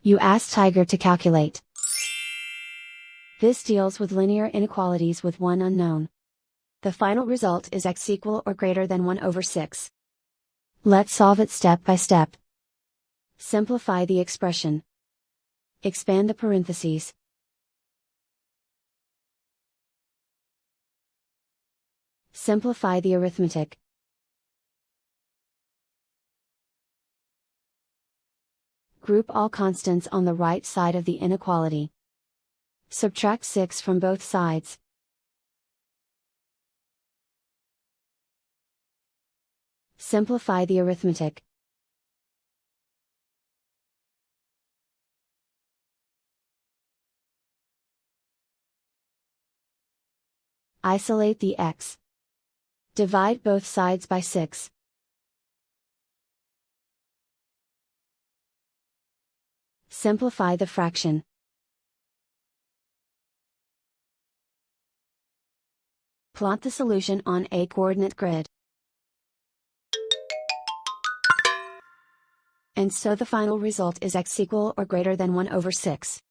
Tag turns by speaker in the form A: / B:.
A: You ask Tiger to calculate. This deals with linear inequalities with one unknown. The final result is x equal or greater than 1 over 6. Let's solve it step by step. Simplify the expression. Expand the parentheses. Simplify the arithmetic. Group all constants on the right side of the inequality. Subtract 6 from both sides. Simplify the arithmetic. Isolate the x. Divide both sides by 6. Simplify the fraction. Plot the solution on a coordinate grid. And so the final result is x equal or greater than 1 over 6.